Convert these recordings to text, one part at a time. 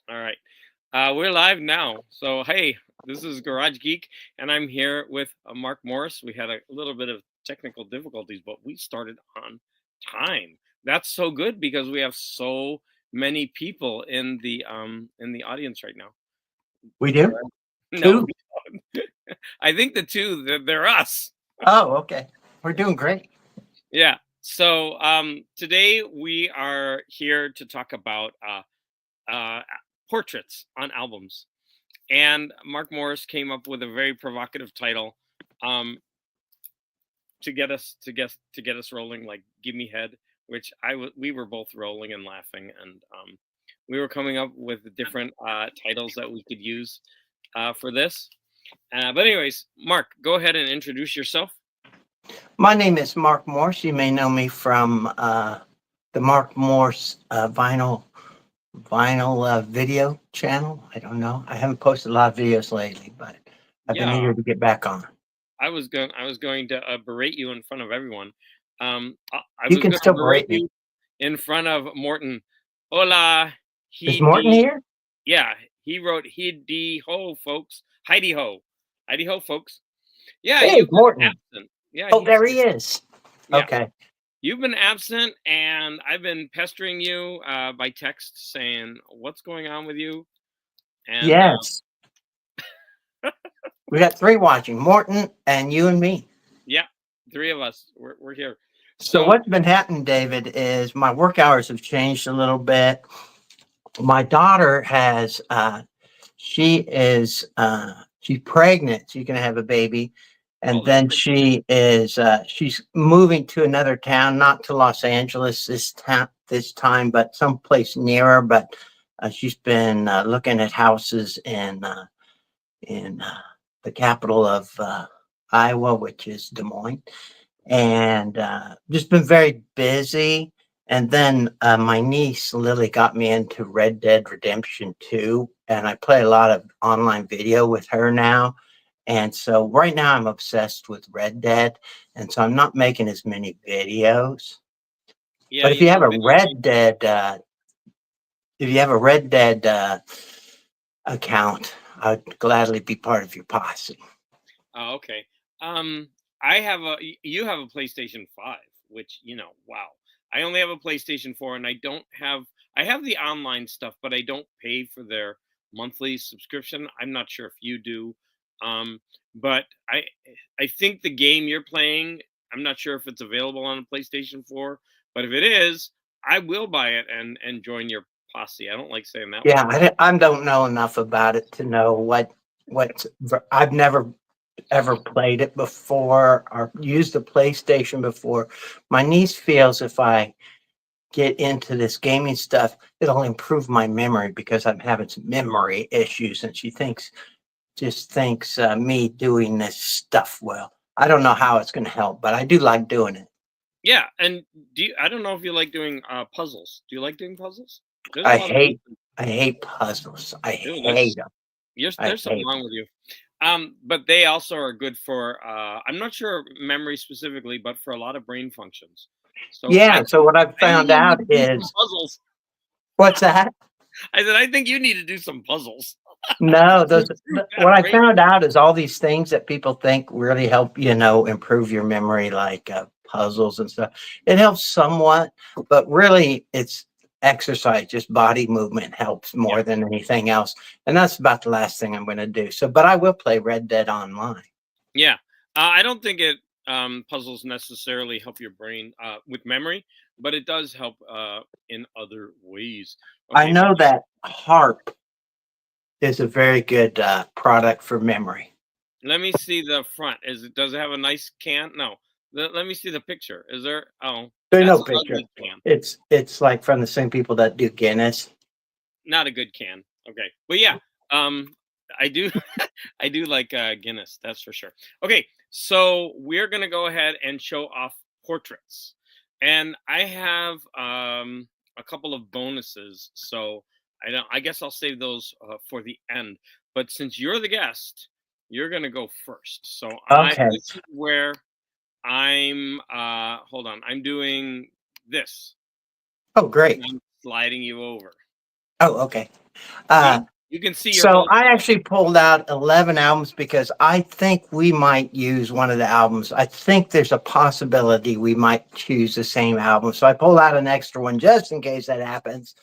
All right. We're live now. So, hey, this is Garage Geek, and I'm here with Mark Morris. We had a little bit of technical difficulties, but we started on time. That's so good because we have so many people in the audience right now. We do? Correct? No, Two? we don't. I think the two they're us. Oh, okay. We're doing great. Yeah. So today we are here to talk about uh, portraits on albums. And Mark Morris came up with a very provocative title um, to get us rolling, like "Gimme Head," which we were both rolling and laughing, and we were coming up with different titles that we could use for this. But anyways, Mark, go ahead and introduce yourself. My name is Mark Morse. You may know me from the Mark Morse vinyl video channel. I don't know. I haven't posted a lot of videos lately, but I've been Yeah, eager to get back on. I was going to berate you in front of everyone. I You was can going to still berate berate me. you in front of Morton. Hola, Is he Morton de here? Yeah, he wrote "Heidi ho, folks." Heidi ho, Heidi ho, folks. Yeah, Hey, you've been Morton. absent. Yeah, Oh, he's there here. he is. Yeah, Okay. you've been absent, and I've been pestering you by text saying what's going on with you. And Yes. We got three watching, Morton and you and me. yeah, three of us. We're here. So So what's been happening, David, is my work hours have changed a little bit. My daughter has she's pregnant. She's gonna have a baby, oh, and that's then she's moving to another town, not to Los Angeles this time, but someplace nearer. But she's been looking at houses in the capital of Iowa, which is Des Moines, and just been very busy. And then my niece Lily got me into Red Dead Redemption 2, and I play a lot of online video with her now. And so right now I'm obsessed with Red Dead, and so I'm not making as many videos. yeah. But if You you have said a video game. Red Dead account, I'd gladly be part of your posse. Oh, okay. Um, you have a PlayStation 5, which, wow. I only have a PlayStation 4 and I have the online stuff, but I don't pay for their monthly subscription. I'm not sure if you do. Um, but I think the game you're playing, I'm not sure if it's available on a PlayStation 4, but if it is, I will buy it and join your posse. I don't like saying that Yeah, word. I don't know enough about it to know I've never ever played it before or used a PlayStation before. My niece feels if I get into this gaming stuff, it'll improve my memory because I'm having some memory issues, and she thinks me doing this stuff well. I don't know how it's going to help, but I do like doing it. Yeah, and I don't know if you like doing puzzles. Do you like doing puzzles? There's a I lot of hate I hate puzzles. I Dude, hate them. I there's something hate wrong them. with you. But they also are good for I'm not sure memory specifically, but for a lot of brain functions. So Yeah. So what I've I think found you need out to do some is puzzles. what's that? I said I think you need to do some puzzles. No, You what got I brain. found out is all these things that people think really help, improve your memory, like puzzles and stuff. It helps somewhat, but really it's exercise, just body movement helps Yeah, more than anything else. And that's about the last thing I'm going to do. So, but I will play Red Dead Online. yeah. I don't think it puzzles necessarily help your brain with memory, but it does help in other ways. I Okay, know that harp is a very good product for memory. let me see the front. Does it have a nice can? No. Let me see the picture. Is there? Oh, There's that's no an picture. ugly can. It's like from the same people that do Guinness. Not a good can. Okay, but yeah, um, I do, I do like Guinness. That's for sure. Okay, so we're gonna go ahead and show off portraits, and I have a couple of bonuses. So I don't. I guess I'll save those for the end. But since you're the guest, you're gonna go first. So Okay. this is where I'm. Hold on. I'm doing this. Oh, And great. I'm sliding you over. Oh, okay. Uh, See, you can see your so whole. I actually pulled out 11 albums because I think we might use one of the albums. I think there's a possibility we might choose the same album. So I pulled out an extra one just in case that happens.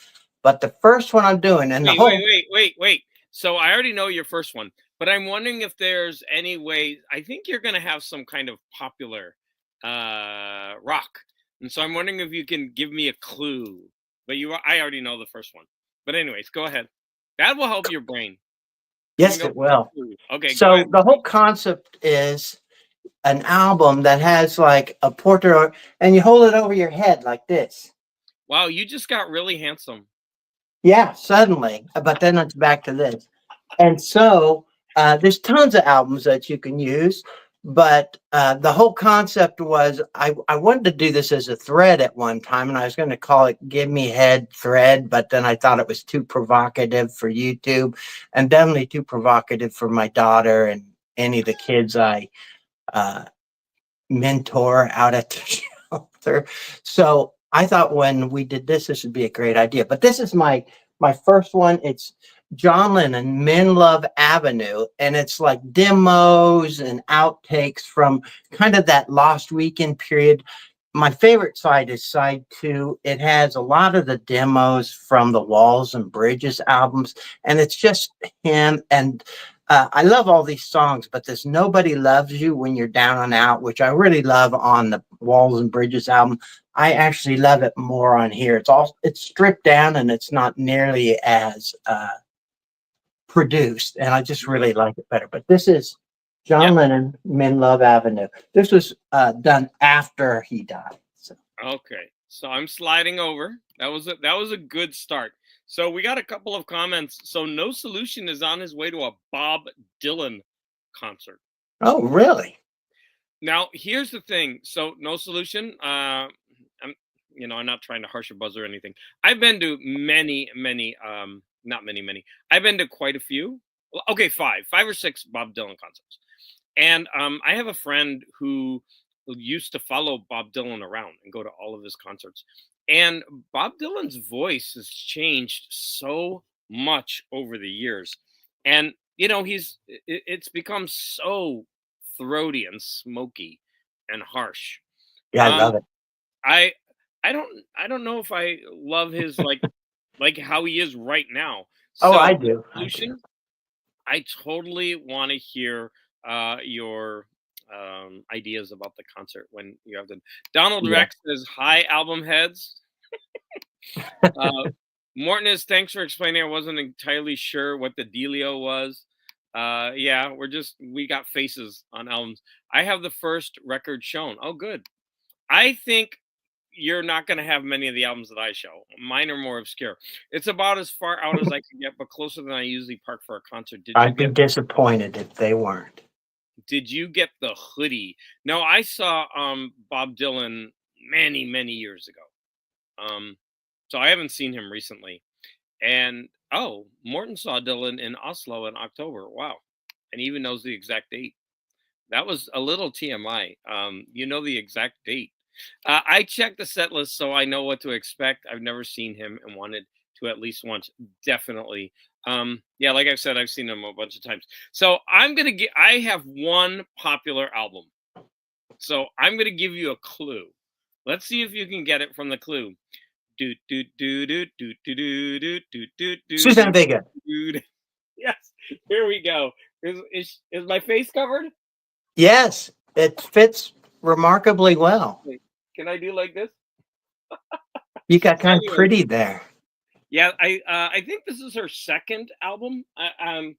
But the first one I'm doing, and the Wait, wait, whole, wait, wait, wait. So I already know your first one, but I'm wondering if there's any way. I think you're gonna have some kind of popular rock, and so I'm wondering if you can give me a clue. But I already know the first one. But anyways, go ahead. That will help your brain coming yes, up it with a will. clue. Okay, go ahead. So the whole concept is an album that has like a portrait, and you hold it over your head like this. Wow, you just got really handsome. Yeah, suddenly. But then it's back to this. And so there's tons of albums that you can use. But the whole concept was I wanted to do this as a thread at one time, and I was going to call it Give Me Head Thread, but then I thought it was too provocative for YouTube and definitely too provocative for my daughter and any of the kids I uh, mentor out at the shelter. So I thought when we did this, this would be a great idea. But this is my first one. It's John Lennon, Men Love Avenue, and it's like demos and outtakes from kind of that Lost Weekend period. My favorite side is side two. It has a lot of the demos from the Walls and Bridges albums, and it's just him. And I love all these songs, but this Nobody Loves You When You're Down and Out, which I really love on the Walls and Bridges album. I actually love it more on here. It's stripped down and it's not nearly as produced, and I just Okay. really like it better. But this is Yep. John Lennon, Men Love Avenue. This was done after he died. So. Okay. So I'm sliding over. That was a good start. So we got a couple of comments. So No Solution is on his way to a Bob Dylan concert. Oh, really? Now, here's the thing. So No Solution, I'm I'm not trying to harsh your buzz or anything. I've been to many, not many. I've been to quite a few. Well, okay, five or six Bob Dylan concerts. And I have a friend who used to follow Bob Dylan around and go to all of his concerts. And Bob Dylan's voice has changed so much over the years. And it's become so throaty and smoky and harsh. Yeah, I Um love it. I I don't know if I love his like how he is right now. Oh, So I No do. I do. Solution, I totally want to hear your ideas about the concert when you have them. Donald Yeah. Rex says, "Hi, album heads." Uh, Morton is, "Thanks for explaining. I wasn't entirely sure what the dealio was." Yeah, we got faces on albums. I have the first record shown. Oh, good. I think you're not going to have many of the albums that I show. Mine are more obscure. It's about as far out as I can get, but closer than I usually park for a concert. Did you I'd be get disappointed if they weren't. Did you get the hoodie? No, I saw Bob Dylan many years ago. So I haven't seen him recently. And oh, Morton saw Dylan in Oslo in October. Wow. And he even knows the exact date. That was a little TMI. You know the exact date. I checked the set list so I know what to expect. I've never seen him and wanted to at least once. Definitely. Yeah, like I've said, I've seen him a bunch of times. So I have one popular album. So I'm gonna give you a clue. Let's see if you can get it from the clue. Do do do do do do do do do do do Susan do Vega. do. Yes, here we go. Is my face covered? Yes, it fits remarkably well. Wait, can I do like this? You got So kind of anyway, pretty there. yeah, I think this is her second album. I'm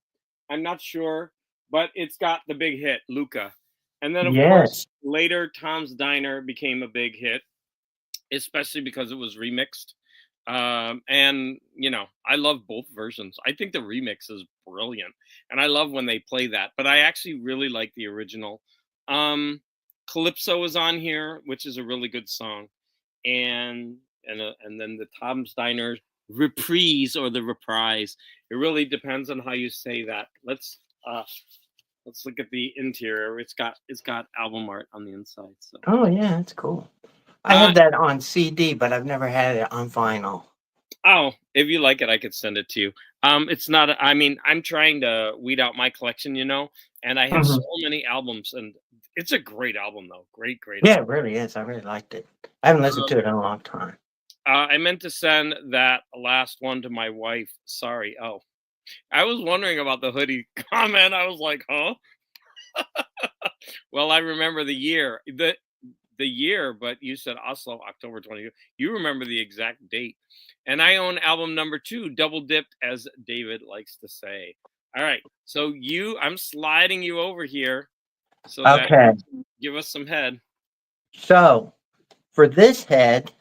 not sure, but it's got the big hit Luca, and then of course Yes. later Tom's Diner became a big hit, especially because it was remixed. And I love both versions. I think the remix is brilliant, and I love when they play that. But I actually really like the original. Um, Calypso is on here, which is a really good song, and then the Tom's Diner reprise or the reprise. It really depends on how you say that. Let's look at the interior. It's got album art on the inside. So Oh, yeah, that's cool. I uh, have that on CD, but I've never had it on vinyl. Oh, if you like it, I could send it to you. It's not. I mean, I'm trying to weed out my collection, and I have so Mhm. many albums, and it's a great album, though. Great, great Yeah, album. it really is. I really liked it. I haven't listened Um, to it in a long time. I meant to send that last one to my wife. Sorry. Oh, I was wondering about the hoodie comment. I was like, huh? Well, I remember the year, but you said Oslo, October 20. You remember the exact date. And I own album number 2, double dipped, as David likes to say. All right. So I'm sliding you over here so that Okay. you can give us some head. So for this head,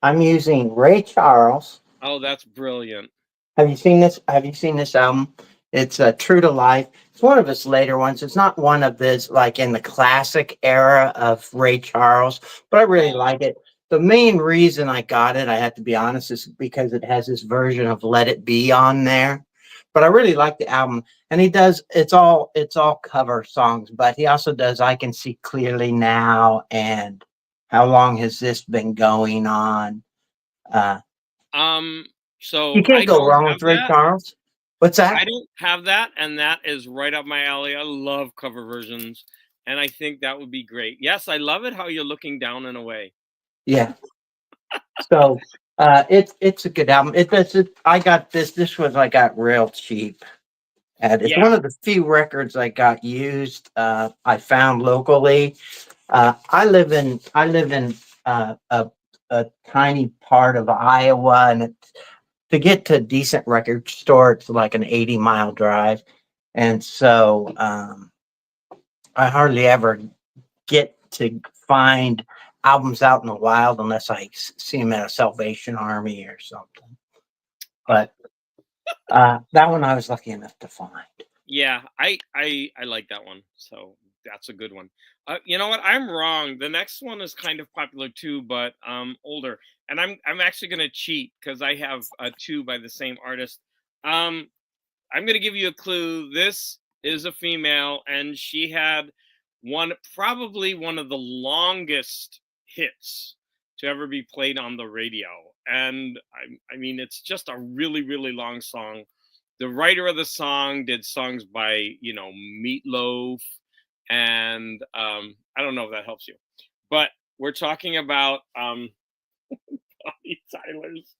I'm using Ray Charles. Oh, that's brilliant. Have you seen this? Have you seen this album? It's True to Life. It's one of his later ones. It's not one of this like in the classic era of Ray Charles, but I really like it. The main reason I got it, I have to be honest, is because it has this version of Let It Be on there. But I really like the album, and he does. It's all cover songs, but he also does I Can See Clearly Now and How Long Has This Been Going On. Uh, Um, you so I can't go don't wrong have with Ray that. Charles. What's I that? don't have that, and that is right up my alley. I love cover versions, and I think that would be great. Yes, I love it how you're looking down and away. Yeah. So it's a good album. I got this. This was I got real cheap. And it's Yeah. one of the few records I got used. I found locally. I live in a tiny part of Iowa, and to get to a decent record store, it's like an 80-mile drive. And so I hardly ever get to find albums out in the wild unless I see them at a Salvation Army or something. But that one I was lucky enough to find. Yeah, I like that one. So that's a good one. You know what? I'm wrong. The next one is kind of popular too, but older. And I'm actually gonna cheat because I have two by the same artist. Um, I'm gonna give you a clue. This is a female, and she had probably one of the longest hits to ever be played on the radio. And I mean, it's just a really, really long song. The writer of the song did songs by, Meatloaf, and I don't know if that helps you, but we're talking about Bonnie Tyler's.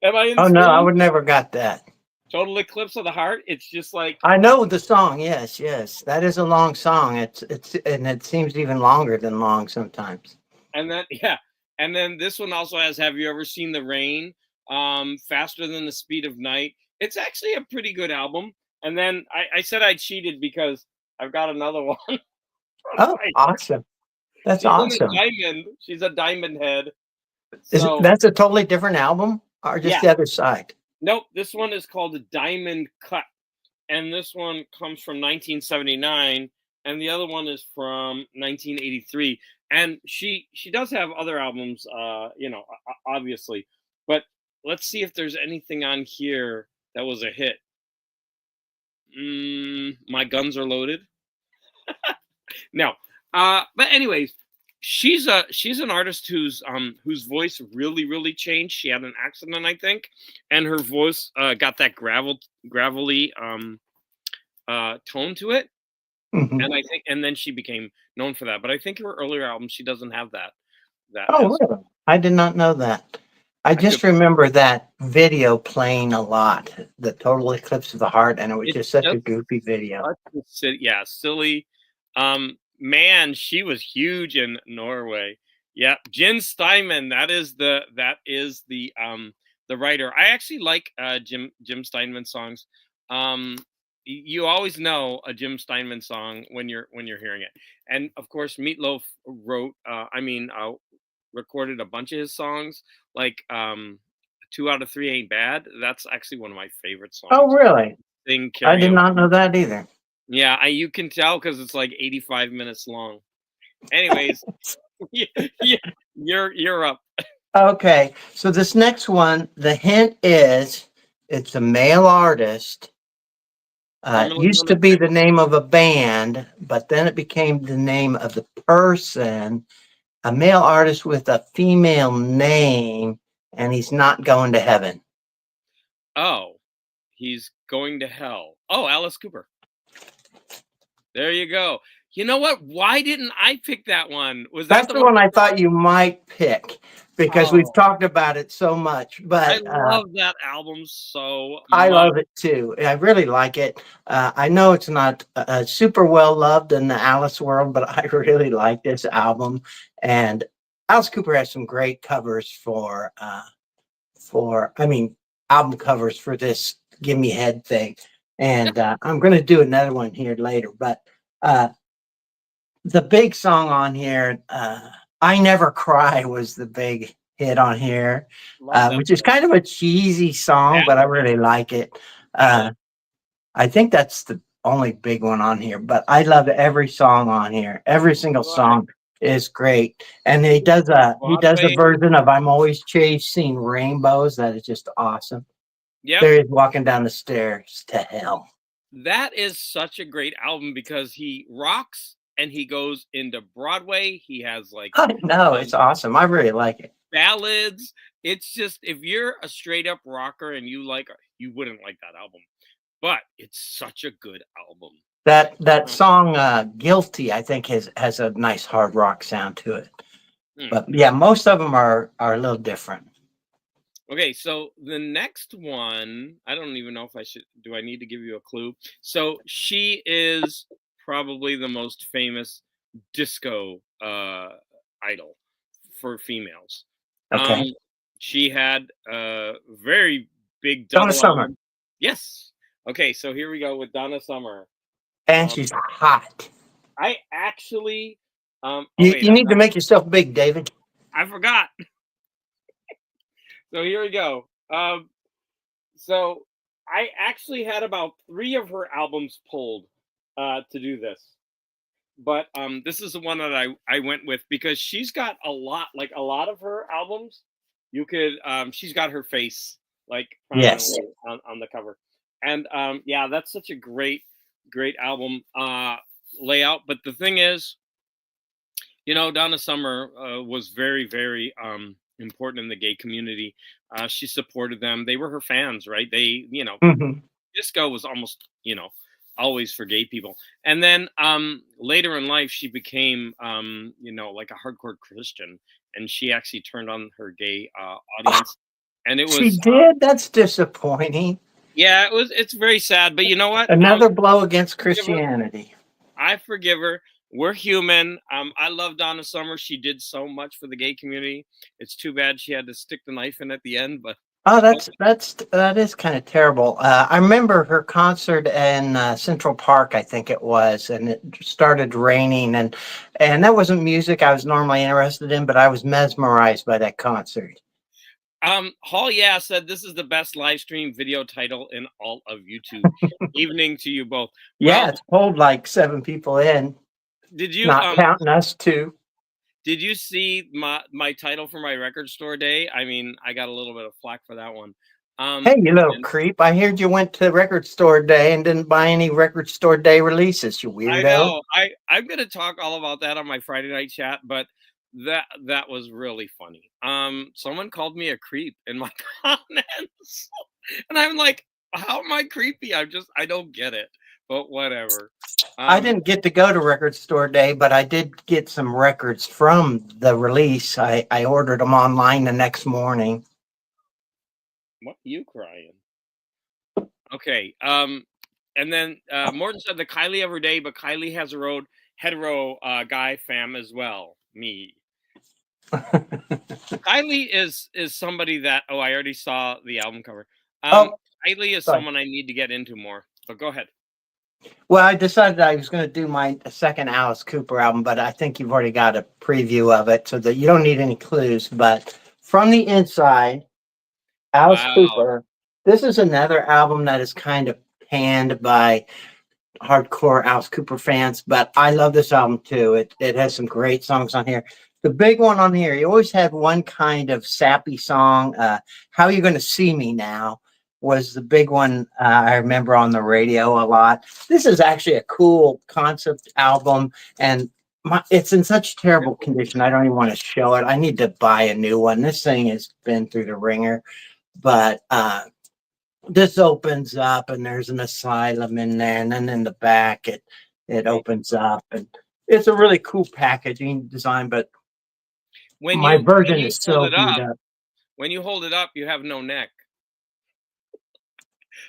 Am I Oh no, I insane? would never got that. Total Eclipse of the Heart. It's just like, I know the song. Yes, yes, that is a long song. It's and it seems even longer than long sometimes. and then yeah, and then this one also has "Have You Ever Seen the Rain?" Faster Than the Speed of Night. It's actually a pretty good album. And then I said I cheated because I've got another one. Oh, awesome! That's She's in a awesome. diamond. She's a diamond head. Is it, So that's a totally different album, or just yeah, the other side? nope. This one is called Diamond Cut, and this one comes from 1979, and the other one is from 1983. And she does have other albums, obviously. But let's see if there's anything on here that was a hit. My Guns Are Loaded. No. But anyways, she's an artist whose voice really, really changed. She had an accident, I think, and her voice got that gravelly tone to it. Mhm. And I think, and then she became known for that. But I think her earlier albums, she doesn't have that Oh, as really? I did not know that. I I could. just remember that video playing a lot, the Total Eclipse of the Heart, and it was It's just such a just goofy video. yeah, silly. Man, she was huge in Norway. Yeah, Jim Steinman. That is the writer. I actually like Jim Steinman songs. You always know a Jim Steinman song when you're hearing it. And of course, Meatloaf recorded a bunch of his songs. Like 2 out of 3 Ain't Bad. That's actually one of my favorite Oh, songs. really? Sing I did karaoke. not know that either. Yeah, you can tell because it's like 85 minutes long. Anyways, yeah, yeah, you're up. Okay, so this next one, the hint is it's a male artist. Formerly Used known to as be the name of a band, but then it became the name of the person, a male artist with a female name, and he's not going to heaven. Oh, he's going to hell. Oh, Alice Cooper. There you go. You know what? Why didn't I pick that one? Was that That's the the one? one I thought you might pick because we've Oh, talked about it so much, I but love that album so I much. love it too. I really like it. I know it's not super well loved in the Alice world, but I really like this album. And Alice Cooper has some great covers I mean, album covers for this "Gimme Head" thing. And I'm going to do another one here later. But uh, the big song on here, "I Never Cry," was the big hit on here, Love that which is kind of a cheesy song, but I ballad. really like it. Ballad. I think that's the only big one on here, but I love every song on here. Every single Right. song is great. And he does a Broadway. version of "I'm Always Chasing Rainbows" that is just awesome. Yep. There he is walking down the stairs to hell. That is such a great album because he rocks and he goes into Broadway. He has like I know, um, it's awesome. I really like it. ballads. It's just if you're a straight up rocker and you wouldn't like that album, but it's such a good album. That Um, song "Guilty," I think has a nice hard rock sound to it. hmm. But yeah, most of them are a little different. Okay, so the next one, I don't even know if I should. Do I need to give you a clue? So she is probably the most famous disco idol for females. Um, Okay. she had a very big Donna double Summer. album. Yes. Okay, so here we go with Donna Summer. And Um, she's hot. I actually, oh You wait, you need to make yourself big, David. I forgot. So here we go. So I actually had about 3 of her albums pulled to do this, but this is the one that I went with because she's got a lot of her albums. You could she's got her face like Yes. prominently on the cover, and yeah, that's such a great album layout. But the thing is, Donna Summer was very important in the gay community. She supported them. They were her fans, right? Mhm. Disco was almost, always for gay people. And then later in life, she became, like a hardcore Christian, and she actually turned on her gay Oh, audience. And it she was, did? That's disappointing. yeah, it's very sad. But you know what? Another blow against Forgive her. Christianity. I forgive her. We're human. I love Donna Summer. She did so much for the gay community. It's too bad she had to stick the knife in at the end, but Oh, that is kind of terrible. I remember her concert in Central Park, I think it was, and it started raining, and that wasn't music I was normally interested in, but I was mesmerized by that concert. Hall Yeah said this is the best live stream video title in all of YouTube. Evening to you both. Yeah, Well, it's pulled like 7 people in, did you not counting us two. did you see my title for my record store day? I mean, I got a little bit of flack for that one. Hey, you little And creep! I heard you went to record store day and didn't buy any record store day releases. You I weirdo. know I'm gonna talk all about that on my Friday night chat, but that was really funny. Someone called me a creep in my comments, and I'm like, how am I creepy? I don't get it, but whatever. I Um, didn't get to go to record store day, but I did get some records from the release. I ordered them online the next morning. what you crying? Okay. And then Morton said the Kylie Everyday, but Kylie has a road hetero guy fam as well. Me. Kylie is somebody that I already saw the album cover. Um, Oh, Kylie is sorry. someone I need to get into more. But go ahead. Well, I decided I was going to do my second Alice Cooper album, but I think you've already got a preview of it, so that you don't need any clues. But from the inside, Alice Wow. Cooper. This is another album that is kind of panned by hardcore Alice Cooper fans, but I love this album too. It has some great songs on here. The big one on here, he always had one kind of sappy song. How You Gonna See Me Now was the big one I remember on the radio a lot. This is actually a cool concept album, and it's in such terrible condition. I don't even want to show it. I need to buy a new one. This thing has been through the ringer, but this opens up and there's an asylum in there, and then in the back it Oh, opens up, and it's a really cool packaging design. But when my you version is hold so it beat up, up. you have no neck.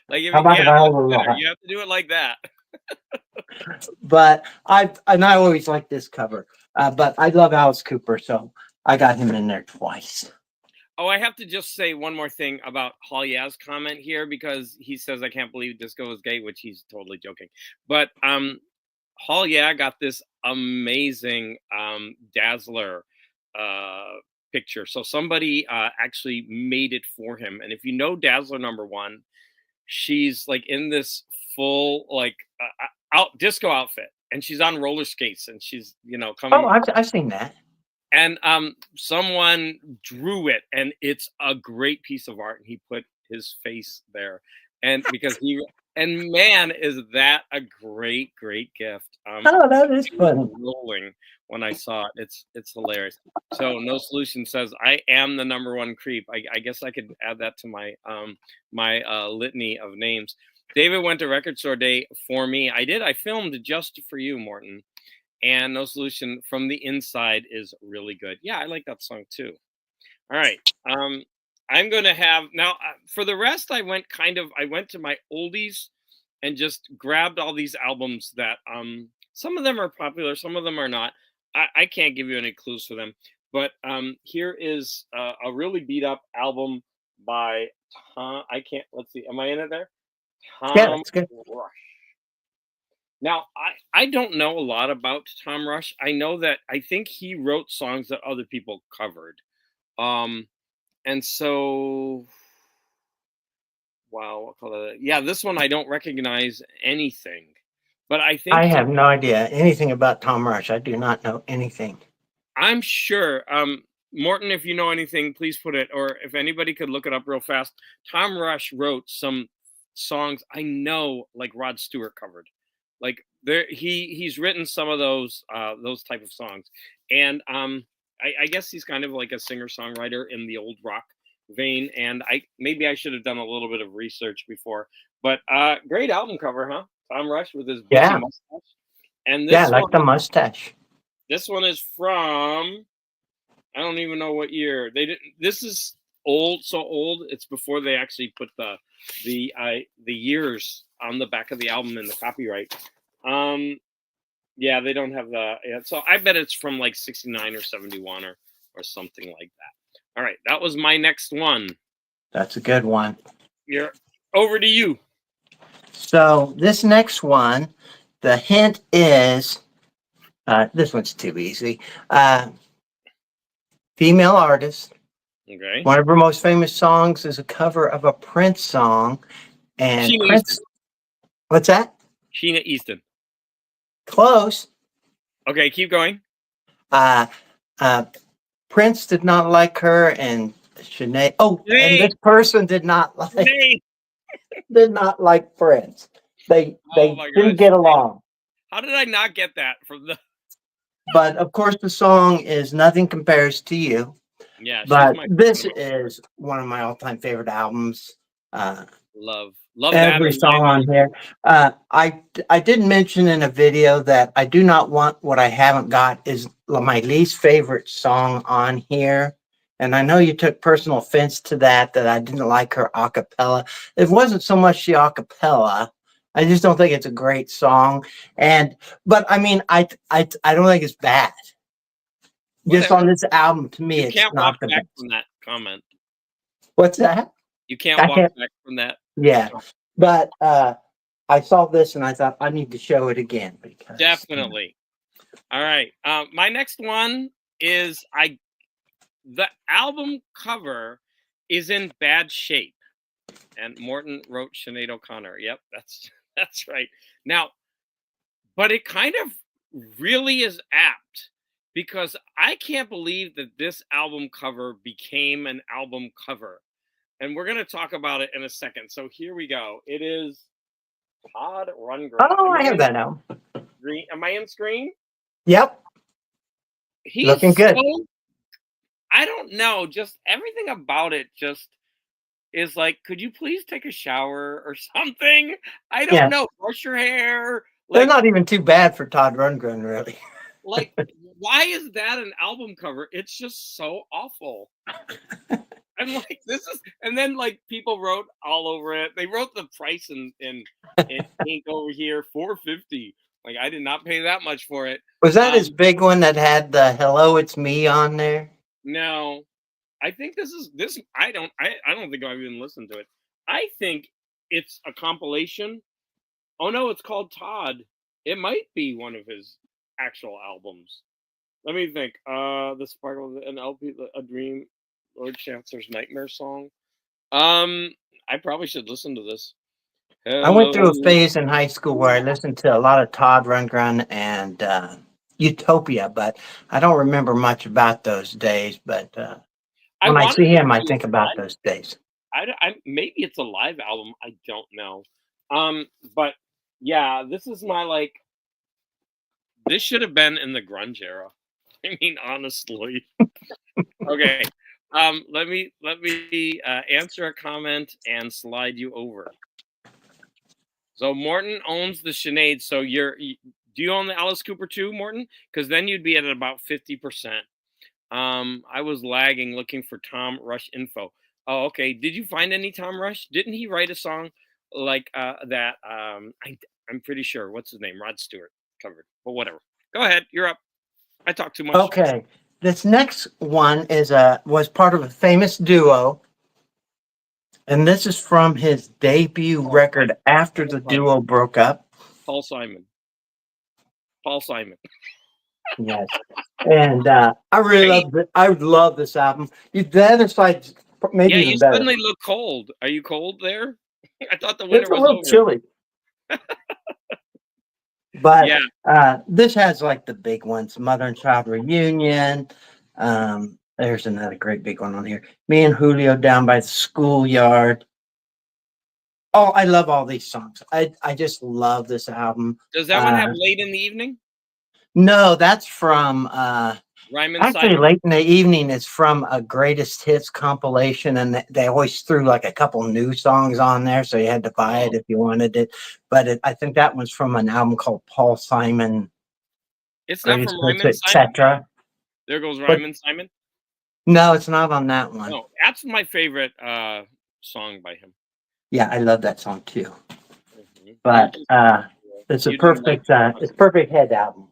Like if How you, about yeah, if I that's hold it a little better. high? You have to do it like that. But I always like this cover. But I love Alice Cooper, so I got him in there twice. Oh, I have to just say one more thing about Hall Yaz's comment here, because he says I can't believe disco is gay, which he's totally joking. But Hall Yeah got this amazing Dazzler uh picture. So somebody actually made it for him. And if you know Dazzler #1, she's like in this full like out disco outfit, and she's on roller skates, and she's, you know, Oh, coming. I've seen that. And someone drew it, and it's a great piece of art, and he put his face there. And because he, and man, is that a great gift. Oh, that is I was funny. rolling when I saw it. It's hilarious. So No Solution says I am the #1 creep. I guess I could add that to my my litany of names. David went to Record Store Day for me. I did. I filmed just for you, Morton. And No Solution from the Inside is really good. Yeah, I like that song too. All right. I'm going to have now for the rest. I went to my oldies and just grabbed all these albums that some of them are popular, some of them are not. I can't give you any clues for them, but here is a really beat up album by Tom. I can't. Let's see. Am I in it there? Yeah, Tom that's good. Rush. Now, I don't know a lot about Tom Rush. I know that I think he wrote songs that other people covered. Um, and so, wow, what color? Yeah, this one I don't recognize anything, but I I think have no idea anything about Tom Rush. I do not know anything. I'm sure. Morton, if you know anything, please put it, or if anybody could look it up real fast. Tom Rush wrote some songs I know, like Rod Stewart covered. Like there, he's written some of those type of songs, and I guess he's kind of like a singer songwriter in the old rock vein. And maybe I should have done a little bit of research before, but great album cover, huh? Tom Rush with his bushy Yeah, mustache, and yeah, I like the mustache. this one is from, I don't even know what year. They didn't. This is old, so old. It's before they actually put the years on the back of the album in the copyright. Um, yeah, they don't have the. Yeah, so I bet it's from like '69 or '71 or something like that. All right, that was my next one. That's a good one. You're over to you. So this next one, the hint is this one's too easy. Female artist. Okay, One of her most famous songs is a cover of a Prince song, and Sheena Easton. Prince. What's that? Sheena Easton. Close. Okay, keep going. Uh, uh, Prince did not like her, and Sinead. Oh, and Hey, this person did not like hey. did not like Prince. They Oh they my didn't gosh. get along. How did I not get that from the? But of course, the song is "Nothing Compares to You." Yeah, she's But my one this of my is one of my all-time favorite albums. Uh, love that every and song live on here. I did mention in a video that I do not want what I haven't got is my least favorite song on here. And I know you took personal offense to that I didn't like her a cappella. It wasn't so much the a cappella. I just don't think it's a great song. But I mean, I don't think it's bad. Just whatever. on this album, to me, You it's can't walk not the back best. from that comment. What's that? You can't I walk can't. back from that. Yeah, but I saw this and I thought I need to show it again because Definitely. All right. My next one is the album cover is in bad shape. And Morton wrote Sinead O'Connor. Yep, that's that's right. Now, but it kind of really is apt, because I can't believe that this album cover became an album cover. And we're going to talk about it in a second. So here we go. It is Todd Rundgren. oh, Am I I have in that now. screen? Am I in screen? Yep. Looking He's good. so I don't know, just everything about it just is like, could you please take a shower or something? I don't Yeah. know. Brush your hair. They're not even too bad for Todd Rundgren, really. Like, why is that an album cover? It's just so awful. I'm like, this is, and then like people wrote all over it. They wrote the price in ink over here, $4.50. Like I did not pay that much for it. Was that Um, his big one that had the "Hello, it's me" on there? no, I think this is this. I don't think I've even listened to it. I think it's a compilation. Oh no, it's called Todd. It might be one of his actual albums. Let me think. The Sparkle, an LP, a Dream, Lord Chancellor's Nightmare song. I probably should listen to this. I went Hello. through a phase in high school where I listened to a lot of Todd Rundgren and Utopia, but I don't remember much about those days. But I when I wanted see to him, I see it think about live. those days. Maybe it's a live album. I don't know. But yeah, this is my like. This should have been in the grunge era. I mean, honestly. Okay. Let me answer a comment and slide you over. So Morton owns the Sinead. So do you own the Alice Cooper too, Morton? Because then you'd be at about 50%. I was lagging looking for Tom Rush info. Oh, okay. Did you find any Tom Rush? Didn't he write a song like that? I'm pretty sure. What's his name? Rod Stewart covered. But whatever. Go ahead. You're up. I talk too much. Okay, this next one was part of a famous duo, and this is from his debut Paul record Simon. after Paul the Simon. duo broke up. Paul Simon. Paul Simon. Yes, and I really Hey, love it. I love this album. The other side's maybe yeah, even you better. suddenly look cold. Are you cold there? I thought the It's winter a was little over. chilly, but Yeah. this has like the big ones: Mother and Child Reunion. There's another great big one on here. Me and Julio down by the schoolyard. Oh, I love all these songs. I just love this album. Does that one have late in the evening? No, that's from Ryman actually Simon? late in the evening. It's from a greatest hits compilation, and they always threw like a couple new songs on there, so you had to buy it Oh, if you wanted it. But I think that one's from an album called Paul Simon it's not Greatest from Hits, Ryman Simon? etc. There goes But Ryman Simon. no, it's not on that one. No, that's my favorite song by him. Yeah, I love that song too. You But just it's a you do like perfect it's perfect head album.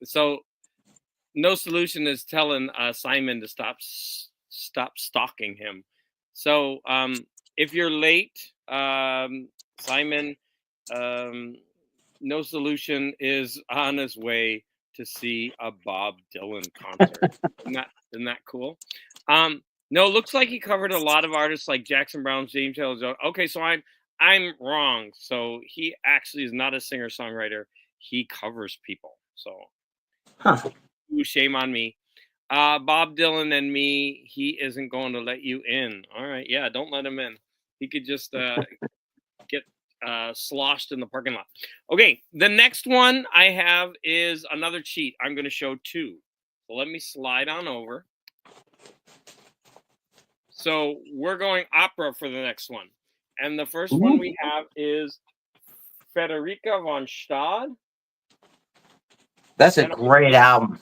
So No Solution is telling Simon to stop stalking him. So if you're late, Simon, um, No Solution is on his way to see a Bob Dylan concert. Isn't that cool? No, looks like he covered a lot of artists like Jackson Brown, James Taylor Jones. Okay, so I'm wrong. So he actually is not a singer songwriter. He covers people. So Huh. ooh, shame on me. Bob Dylan and me, he isn't going to let you in. All right, yeah, don't let him in. He could just get sloshed in the parking lot. Okay, the next one I have is another cheat. I'm going to show two. So let me slide on over. So we're going opera for the next one. And the first one Ooh, we have is Federica von Stade. that's a And great album.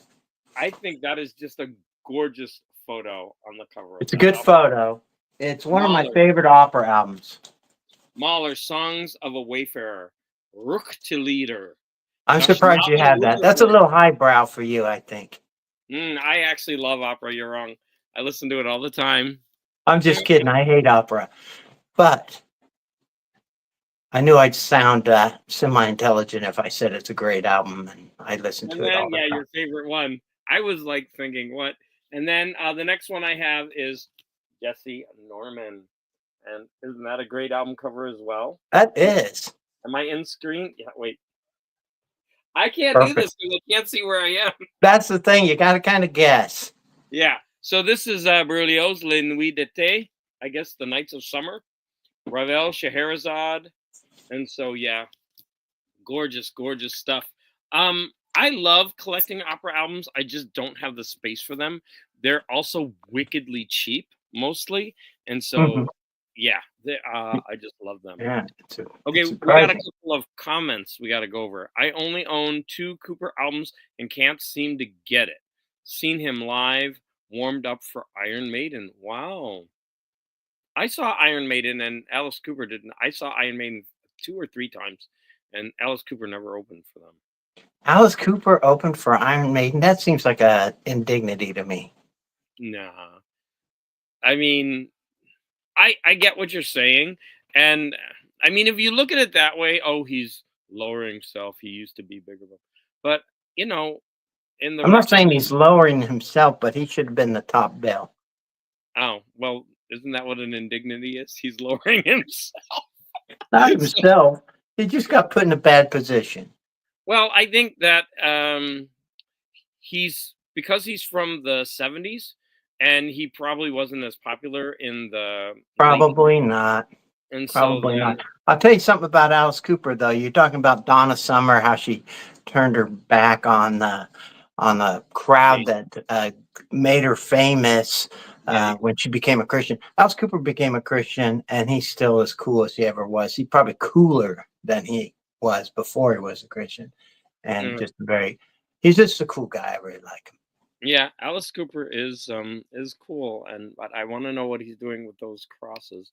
I think that is just a gorgeous photo on the cover of It's a that good album. photo. It's one of my Mahler, favorite opera albums. Mahler, Songs of a Wayfarer, Ruchtelieder, I'm Das surprised you have that. That's a Schnabel. little highbrow for you, I think. I actually love opera. You're wrong. I listen to it all the time. I'm just kidding. I hate opera. But I knew I'd sound semi-intelligent if I said it's a great album, and I listen And to it all then, the yeah, time. your favorite one. I was like thinking, what? And then the next one I have is Jesse Norman. And isn't that a great album cover as well? That is Am I in screen? Yeah, wait. I can't do perfect. this because I can't see where I am. That's the thing. You got to kind of guess. Yeah. So this is Berlioz' Les Nuits d'été. I guess the Nights of Summer. Ravel, Scheherazade. And so, yeah, gorgeous, gorgeous stuff. I love collecting opera albums. I just don't have the space for them. They're also wickedly cheap, mostly, and Mhm. so yeah, I just love them. Yeah, Okay, it's we got a surprising. couple of comments we got to go over. I only own two Cooper albums and can't seem to get it. Seen him live, warmed up for Iron Maiden. Wow. I saw Iron Maiden and Alice Cooper didn't. I saw Iron Maiden 2 or 3 times, and Alice Cooper never opened for them. Alice Cooper opened for Iron Maiden. That seems like a indignity to me. Nah. I mean, I get what you're saying, and I mean, if you look at it that way, oh, he's lowering himself. He used to be bigger, but you know, in the I'm not record. saying he's lowering himself, but he should have been the top bill. Oh, well, isn't that what an indignity is? He's lowering himself. Not So, himself. He just got put in a bad position. well, I think that he's because he's from the 70s and he probably wasn't as popular in the late, Probably not. and so Probably then not. I'll tell you something about Alice Cooper, though. You're talking about Donna Summer, how she turned her back on the crowd yeah, that made her famous yeah, when she became a Christian. Alice Cooper became a Christian, and he's still as cool as he ever was. He's probably cooler than he was before he was a Christian, and mm, just very. He's just a cool guy. I really like him. yeah. Alice Cooper is cool, and but I want to know what he's doing with those crosses.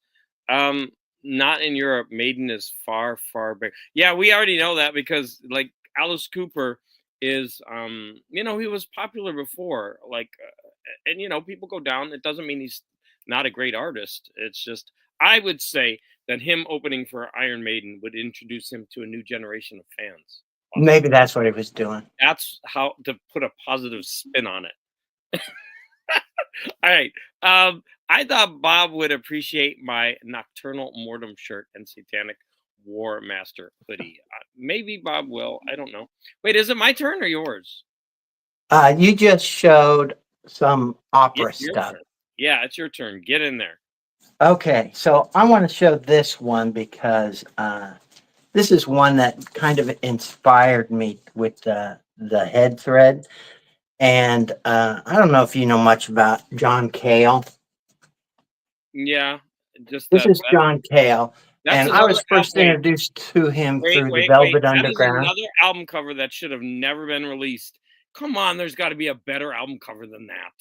Um, Not in Europe. Maiden is far, far big. Yeah, we already know that because like Alice Cooper is, he was popular before. Like, and people go down. It doesn't mean he's not a great artist. It's just I would say that him opening for Iron Maiden would introduce him to a new generation of fans. Maybe Possibly. that's what he was doing. That's how to put a positive spin on it. All right. I thought Bob would appreciate my Nocturnal Mortem shirt and Satanic War Master hoodie. Maybe Bob will. I don't know. Wait, is it my turn or yours? You just showed some opera It's your stuff. turn. Yeah, it's your turn. Get in there. Okay, so I want to show this one because this is one that kind of inspired me with the head thread. And I don't know if you know much about John Cale. Yeah, just This that. is John Cale, That's and I another was first wait, introduced to him wait, through the wait, wait. Velvet That is Underground. another album cover that should have never been released. Come on, there's got to be a better album cover than that.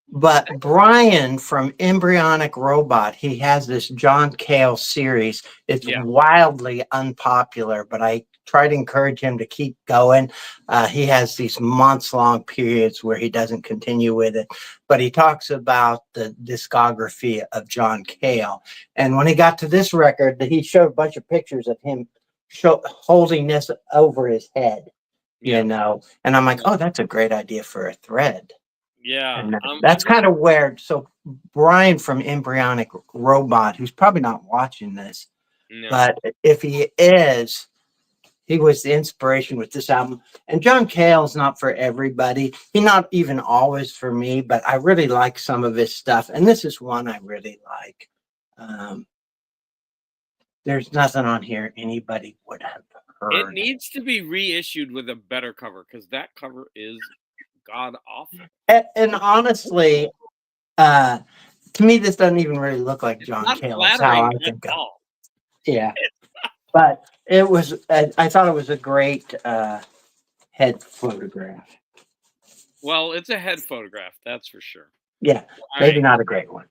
But Brian from Embryonic Robot, he has this John Cale series. It's Yeah. wildly unpopular, but I try to encourage him to keep going. He has these months long periods where he doesn't continue with it, but he talks about the discography of John Cale. And when he got to this record, he showed a bunch of pictures of him holding this over his head, Yeah. and I'm like, Yeah. oh, that's a great idea for a thread. Yeah. And that's This, kind of weird. So Brian from Embryonic Robot, who's probably not watching this, no. but if he is, he was the inspiration with this album. And John Cale's not for everybody. He's not even always for me, but I really like some of his stuff. And this is one I really like. Um, there's nothing on here anybody would have It heard. needs to be reissued with a better cover because that cover is god awful. And honestly, uh, to me, this doesn't even really look like It's John not Cale. It's how flattering I at think of. all. Yeah. But it was, I thought it was a great head photograph. Well, it's a head photograph, that's for sure. Yeah, All maybe right. not a great one.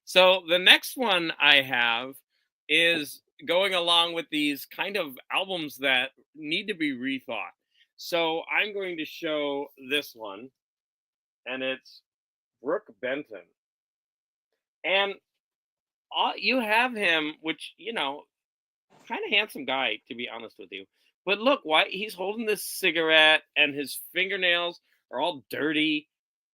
So the next one I have is going along with these kind of albums that need to be rethought. So I'm going to show this one, and it's Brooke Benton. And you have him, which, kind of handsome guy, to be honest with you. But look, why he's holding this cigarette and his fingernails are all dirty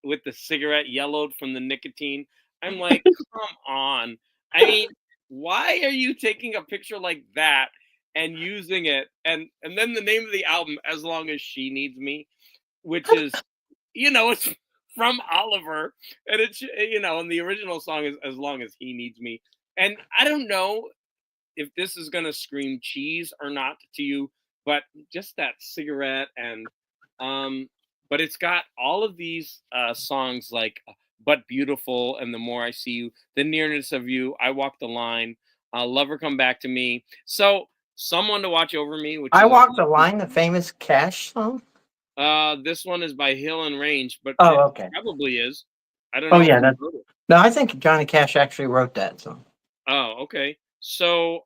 with the cigarette yellowed from the nicotine. I'm like, come on. I mean, why are you taking a picture like that and using it? And then the name of the album, As Long as She Needs Me, which is, it's from Oliver, and and the original song is As Long as He Needs Me. And I don't know if this is gonna scream cheese or not to you, but just that cigarette and Um, but it's got all of these songs like "But Beautiful" and "The More I See You," "The Nearness of You," "I Walk the Line," "Lover Come Back to Me." So, "Someone to Watch Over Me," which I is Walk the Line, the famous Cash song. this one is by Hill and Range, but Oh, it okay. probably is. I don't Oh, know yeah. who wrote it. No, I think Johnny Cash actually wrote that song. Oh, okay. So,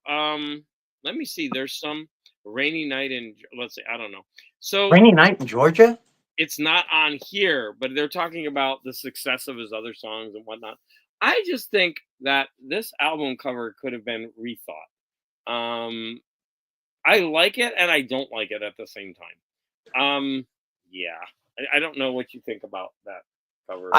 let me see. There's some rainy night in. Let's see. I don't know. So Rainy Night in Georgia. it's not on here, but they're talking about the success of his other songs and whatnot. I just think that this album cover could have been rethought. I like it and I don't like it at the same time. Yeah, I don't know what you think about that cover.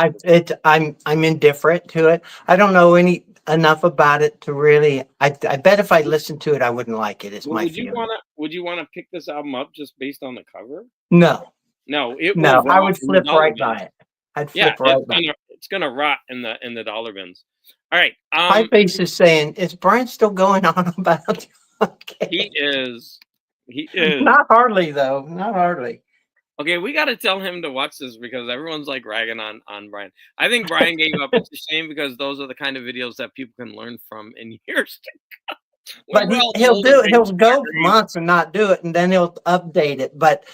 I'm indifferent to it. I don't know any enough about it to really. I bet if I listened to it, I wouldn't like it. Is Well, my feeling. would you wanna pick this album up just based on the cover? No, No, it will no, I rot would in the flip dollar right bin. by it. I'd Yeah, flip right by it. it's gonna rot in the dollar bins. All right, Pieface is saying, "Is Brian still going on about?" he Okay, is he is. not hardly though. Not hardly. Okay, we gotta tell him to watch this because everyone's like ragging on Brian. I think Brian gave up. It's a shame because those are the kind of videos that people can learn from in years when But we're all he'll old and do it. ready He'll for our go graves. months and not do it, and then he'll update it. But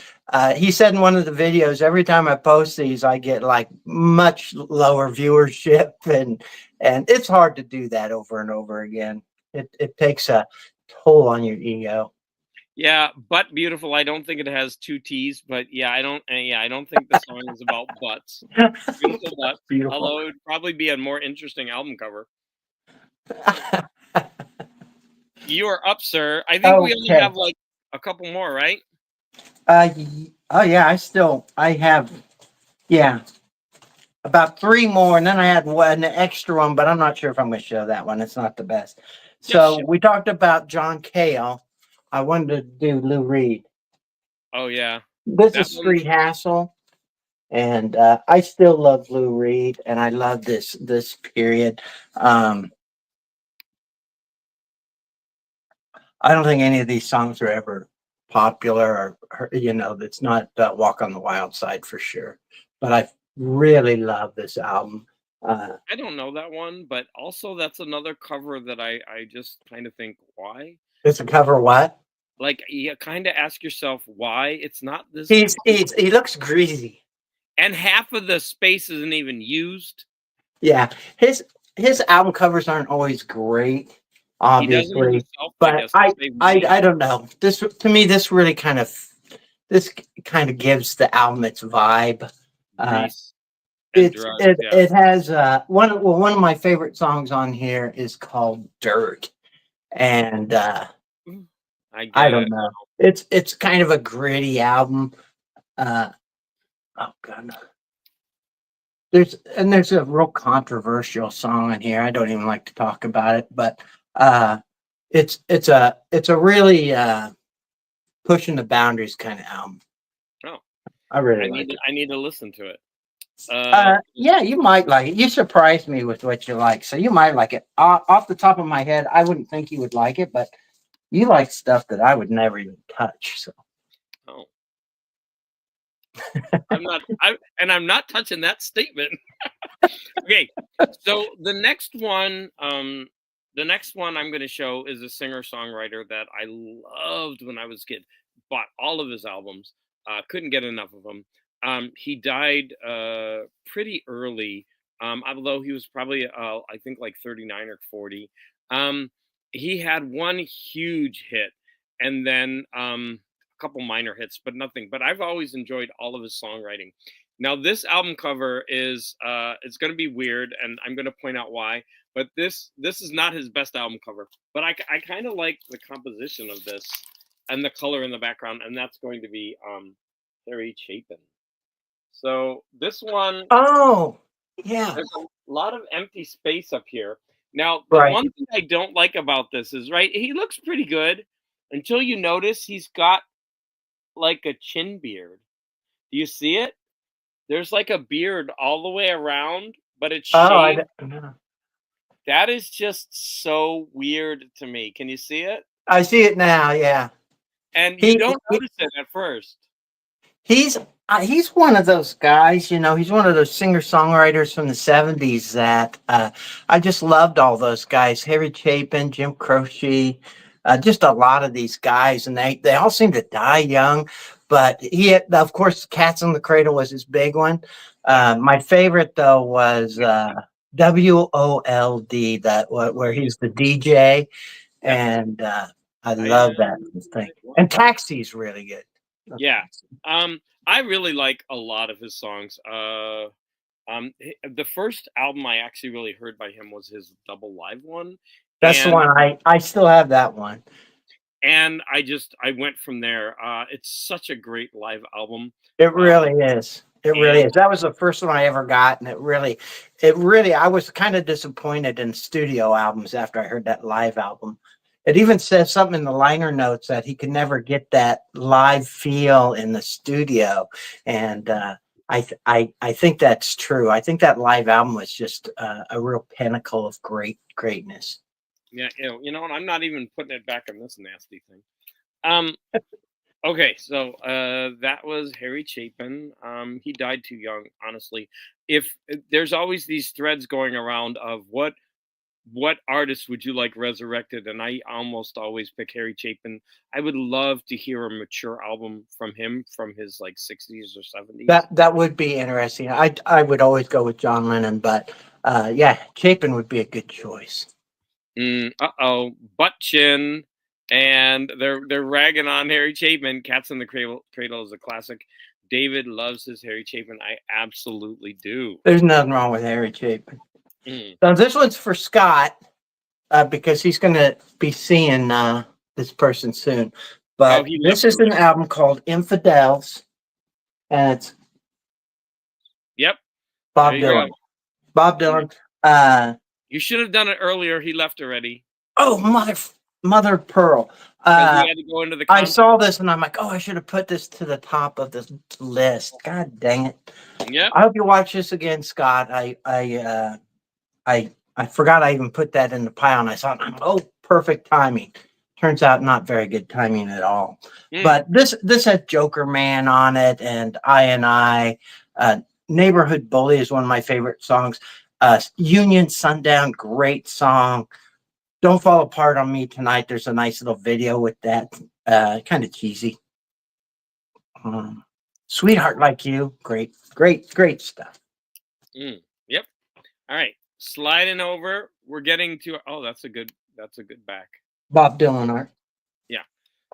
he said in one of the videos, every time I post these, I get like much lower viewership, and it's hard to do that over and over again. It takes a toll on your ego. Yeah, but beautiful. I don't think it has two T's, but yeah, I don't think the song is about butts. Beautiful butts. Beautiful. Although it would probably be a more interesting album cover. You are up, sir. I think we only Okay. have like a couple more, right? Oh yeah, I have, yeah, about three more, and then I had one extra one, but I'm not sure if I'm going to show that one. It's not the best. Yes. So we talked about John Cale. I wanted to do Lou Reed. Oh yeah, This that is one. Street Hassle, and I still love Lou Reed, and I love this period. Um, I don't think any of these songs are ever popular, or that's not Walk on the Wild Side for sure. But I really love this album. Uh, I don't know that one, but also that's another cover that I just kind of think why. it's a cover what? Like you kind of ask yourself why it's not this, He looks greasy. and half of the space isn't even used. Yeah, his album covers aren't always great, He does it obviously, himself, I but guess, to save money. I don't know. This to me, this kind of gives the album its vibe. Uh, Grease and drugs. Yeah. it has one of my favorite songs on here is called Dirt, and Mm, I I get don't it. know. It's kind of a gritty album. Uh, oh god, there's a real controversial song in here. I don't even like to talk about it, but uh, it's a really pushing the boundaries kind of album. Oh, I really like it. I need to listen to it. Uh, Yeah, you might like it. You surprised me with what you like, so you might like it. Off the top of my head, I wouldn't think you would like it, but you like stuff that I would never even touch. So oh, I'm not touching that statement. Okay, so the next one I'm going to show is a singer songwriter that I loved when I was a kid. Bought all of his albums. Couldn't get enough of them. He died pretty early. Although he was probably I think like 39 or 40. Um, he had one huge hit, and then a couple minor hits, but nothing. But I've always enjoyed all of his songwriting. Now this album cover is it's going to be weird, and I'm going to point out why. But this is not his best album cover. But I kind of like the composition of this and the color in the background, and that's going to be Harry Chapin. So this one, oh yeah, there's a lot of empty space up here. Now the right. one thing I don't like about this is right, he looks pretty good until you notice he's got like a chin beard. Do you see it? There's like a beard all the way around, but it's Oh, shaved. That is just so weird to me. Can you see it? I see it now. Yeah, And you he, don't he notice it at first. he's He's one of those guys, he's one of those singer-songwriters from the 70s that I just loved all those guys. Harry Chapin, Jim Croce, just a lot of these guys. And they all seem to die young. But he had, of course, Cats in the Cradle was his big one. Yeah, My favorite, though, was WOLD, where he's the DJ. yeah. And I I love that thing. what? And Taxi's really good. Yeah. Okay. I really like a lot of his songs. The first album I actually really heard by him was his double live one, That's the and one I still have that one. I went from there. It's such a great live album. It Uh, really is. It really and is. That was the first one I ever got, and it really, I was kind of disappointed in studio albums after I heard that live album. It even says something in the liner notes that he could never get that live feel in the studio, and I think that's true. I think that live album was just a real pinnacle of greatness. yeah, what? I'm not even putting it back on this nasty thing. Um, okay, so that was Harry Chapin. He died too young, honestly. If there's always these threads going around of what artist would you like resurrected, and I almost always pick Harry Chapin. I would love to hear a mature album from him from his like 60s or 70s. That would be interesting. I would always go with John Lennon, but yeah, Chapin would be a good choice. Uh-oh, butt chin, and they're ragging on Harry Chapin. Cats in the Cradle is a classic. David loves his Harry Chapin. I absolutely do. There's nothing wrong with Harry Chapin. Mm. So this one's for Scott because he's going to be seeing this person soon. Oh, But he this left is an already. album called Infidels, and it's Yep, there Bob you go. Dylan. Bob Mm. Dylan. Uh, You should have done it earlier. He left already oh, mother of pearl. because he had to go into the I concert. saw this and I'm like, oh, I should have put this to the top of this list. God dang it. Yep. I hope you watch this again, Scott. I forgot I even put that in the pile, and I thought, oh, perfect timing. Turns out, not very good timing at all. Mm. But this has Joker Man on it, and I. Neighborhood Bully is one of my favorite songs. Union Sundown, great song. Don't Fall Apart on Me Tonight. There's a nice little video with that. Kind of cheesy. Sweetheart Like You, great stuff. Yep. All right. Sliding over. We're getting to. Oh, That's a good back. Bob Dylan art. Yeah.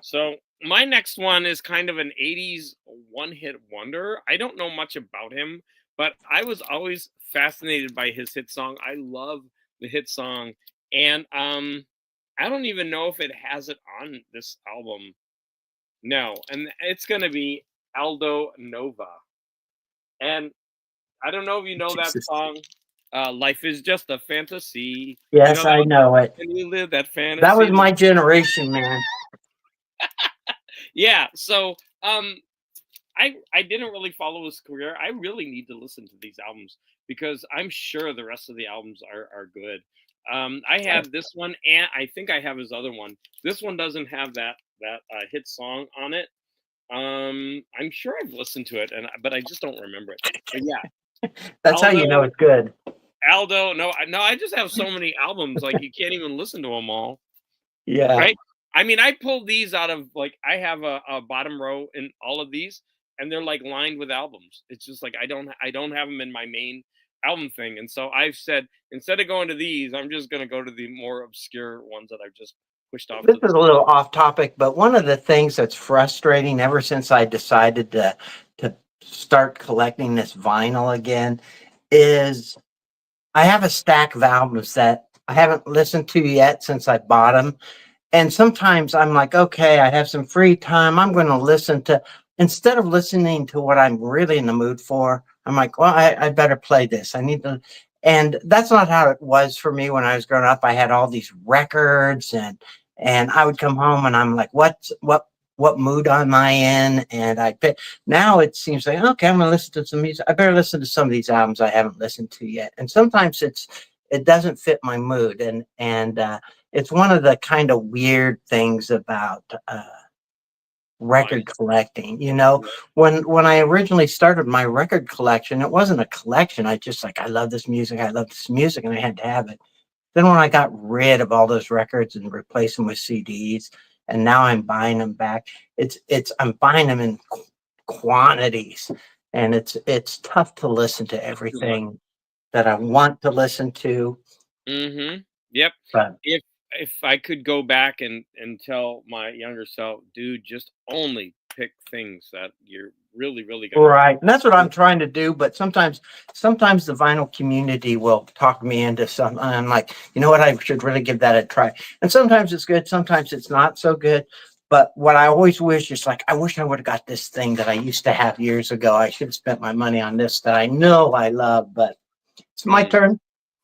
So my next one is kind of an 80s one-hit wonder. I don't know much about him, but I was always fascinated by his hit song. I love the hit song. And I don't even know if it has it on this album. No, and it's gonna be Aldo Nova. And I don't know if you know that Jesus. song. Life is just a fantasy. You know Yes, that I one? know it. Can you live that That was fantasy? my generation, man. Yeah. So I didn't really follow his career. I really need to listen to these albums because I'm sure the rest of the albums are good. I have this one, and I think I have his other one. This one doesn't have that hit song on it. I'm sure I've listened to it, but I just don't remember it. But yeah, That's how you know Aldo, it's good. Aldo. No, no, I just have so many albums like you can't even listen to them all. Yeah. I mean, I pulled these out of like I have a bottom row in all of these, and they're like lined with albums. It's just like I don't have them in my main album thing, and so I've said instead of going to these, I'm just gonna go to the more obscure ones that I've just pushed off This to the is a side. little off topic, but one of the things that's frustrating ever since I decided to start collecting this vinyl again is I have a stack of albums that I haven't listened to yet since I bought them. And sometimes I'm like, okay, I have some free time. I'm going to listen to, instead of listening to what I'm really in the mood for, I'm like, well, I better play this. I need to. And that's not how it was for me when I was growing up. I had all these records and I would come home and I'm like, what mood am I in? And I pick, now it seems like, okay, I'm going to listen to some music. I better listen to some of these albums I haven't listened to yet. And sometimes it doesn't fit my mood. And it's one of the kind of weird things about record Nice. collecting. You know, when I originally started my record collection, it wasn't a collection. I just like I love this music, I love this music, and I had to have it. Then when I got rid of all those records and replaced them with CDs, and now I'm buying them back. It's I'm buying them in quantities, and it's tough to listen to It's too much. everything that I want to listen to. Mhm. Yep. But If I could go back and tell my younger self, "Dude, just only pick things that you're really, really gonna right, and that's what I'm trying to do. But sometimes the vinyl community will talk me into something. And I'm like, you know what, I should really give that a try. And sometimes it's good, sometimes it's not so good. But what I always wish is like, I wish I would have got this thing that I used to have years ago. I should have spent my money on this that I know I love. But it's my Mm. turn.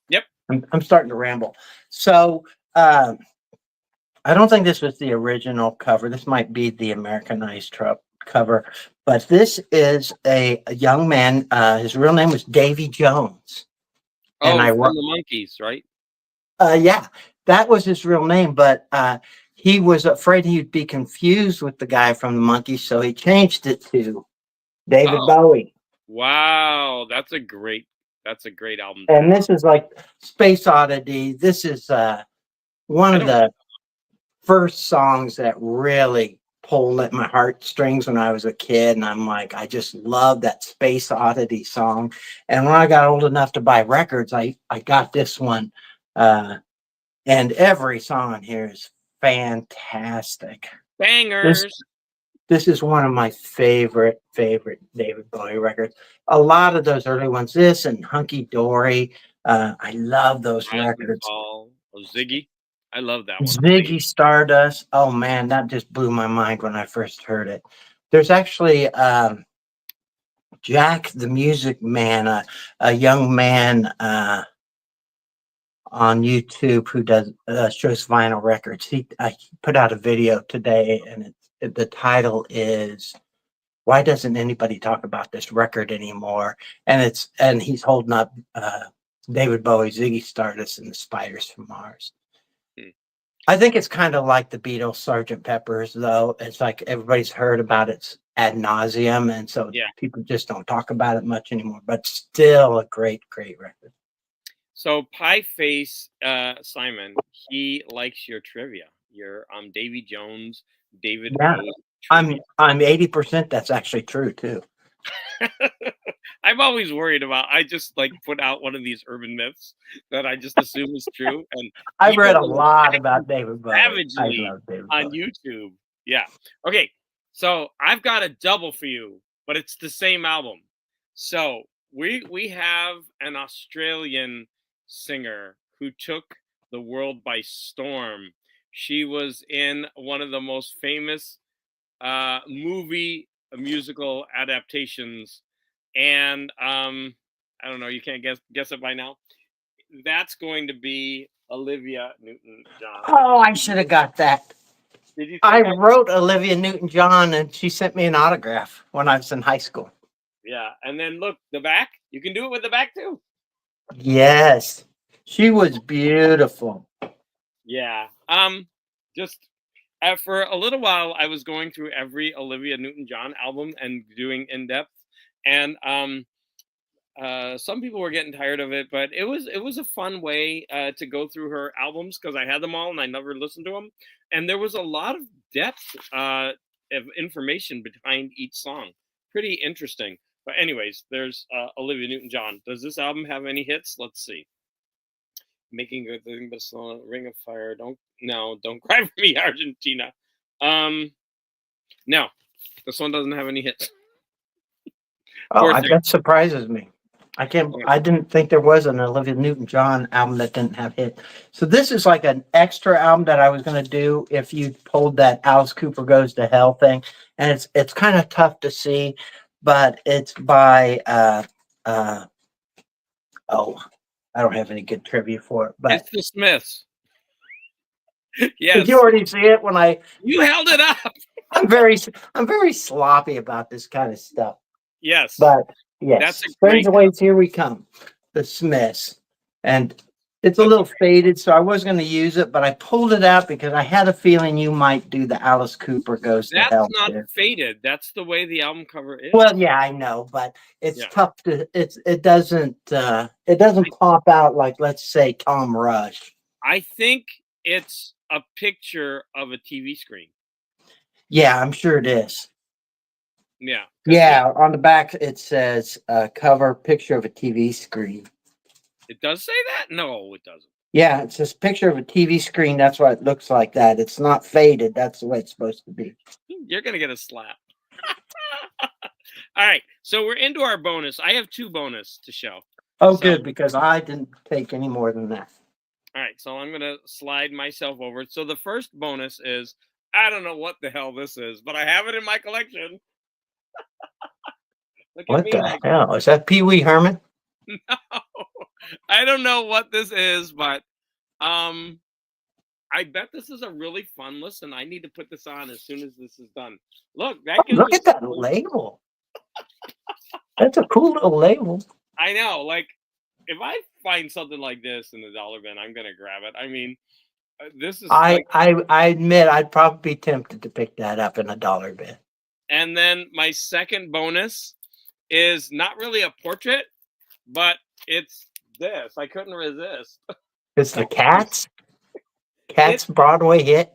Yep. I'm starting to ramble. So um, I don't think this was the original cover. This might be the Americanized cover, but this is a young man. His real name was Davy Jones, and Oh, from the Monkees, right? yeah, that was his real name. But he was afraid he'd be confused with the guy from the Monkees, so he changed it to David Oh, Bowie. wow, that's a great album to And have. this is like Space Oddity. This is one I of don't the first songs that really pulled at my heartstrings when I was a kid. And I'm like, I just love that Space Oddity song. And when I got old enough to buy records, I got this one. Uh, and every song on here is fantastic. This bangers. this is one of my favorite David Bowie records. A lot of those early ones, this and Hunky Dory. I love those Rise and records. Fall of Ziggy. I love that one. Ziggy. Ziggy Stardust. Oh man, that just blew my mind when I first heard it. There's actually Jack the Music Man, a young man on YouTube who does shows vinyl records. He put out a video today, and the title is "Why Doesn't Anybody Talk About This Record Anymore?" And he's holding up David Bowie, Ziggy Stardust, and the Spiders from Mars. Hmm. I think it's kind of like the Beatles' Sergeant Pepper's, though. It's like everybody's heard about it ad nauseum, and so Yeah. people just don't talk about it much anymore. But still a great record. So Pie Face Simon, he likes your trivia. Your Davy Jones, David Yeah, Bowie trivia. I'm 80%. That's actually true too. I'm always worried about. I just like put out one of these urban myths that I just assume is true, and I've people read a will lot attack me about David Bowie. I savagely love David on Bowie. YouTube. Yeah. Okay. So I've got a double for you, but it's the same album. So we have an Australian singer who took the world by storm. She was in one of the most famous movie musical adaptations, and I don't know, you can't guess it by now. That's going to be Olivia Newton-John. Oh, I should have got that. Did you I think I? wrote Olivia Newton-John, and she sent me an autograph when I was in high school. Yeah, and then look, the back. You can do it with the back too. Yes, she was beautiful. Yeah. Just for a little while, I was going through every Olivia Newton-John album and doing in depth, and some people were getting tired of it, but it was a fun way to go through her albums because I had them all and I never listened to them, and there was a lot of depth of information behind each song. Pretty interesting. But anyways, there's Olivia Newton-John. Does this album have any hits? Let's see. Making Good Thing But Slow, Ring of Fire. Don't Cry for Me, Argentina. Um, no, this one doesn't have any hits. Oh, Poor thing. that surprises me. I didn't think there was an Olivia Newton-John album that didn't have hit. So this is like an extra album that I was going to do if you pulled that Alice Cooper Goes to Hell thing, and it's kind of tough to see, but it's by oh, I don't have any good trivia for it, but It's the Smiths. did you Yes, already see it when you held it up. I'm very I'm very sloppy about this kind of stuff. Yes, But yes, that's a Strange great. Ways, Here We Come, the Smiths. And It's a little faded, so I was going to use it, but I pulled it out because I had a feeling you might do the Alice Cooper Goes to That's Hell not too. faded. That's the way the album cover is. Well, yeah, I know, but it's Yeah. tough to it doesn't pop out like, let's say, Tom Rush. I think it's a picture of a TV screen. Yeah, I'm sure it is. Yeah. Yeah, on the back it says cover picture of a TV screen. It does say that? No, it doesn't. Yeah, it's this picture of a TV screen. That's why it looks like that. It's not faded. That's the way it's supposed to be. You're going to get a slap. All right. So we're into our bonus. I have 2 bonus to show. Oh, So, good, because I didn't take any more than that. all right. So I'm going to slide myself over. So the first bonus is I don't know what the hell this is, but I have it in my collection. Look at What me. the hell? Is that Pee Wee Herman? No, I don't know what this is, but I bet this is a really fun listen. I need to put this on as soon as this is done. Look, that gives Look me at that label. That's a cool little label. I know. Like, if I find something like this in the dollar bin, I'm gonna grab it. I mean, this is like, I admit I'd probably be tempted to pick that up in a dollar bin. and then my second bonus is not really a portrait, but it's this. I couldn't resist. It's the Cats Broadway hit.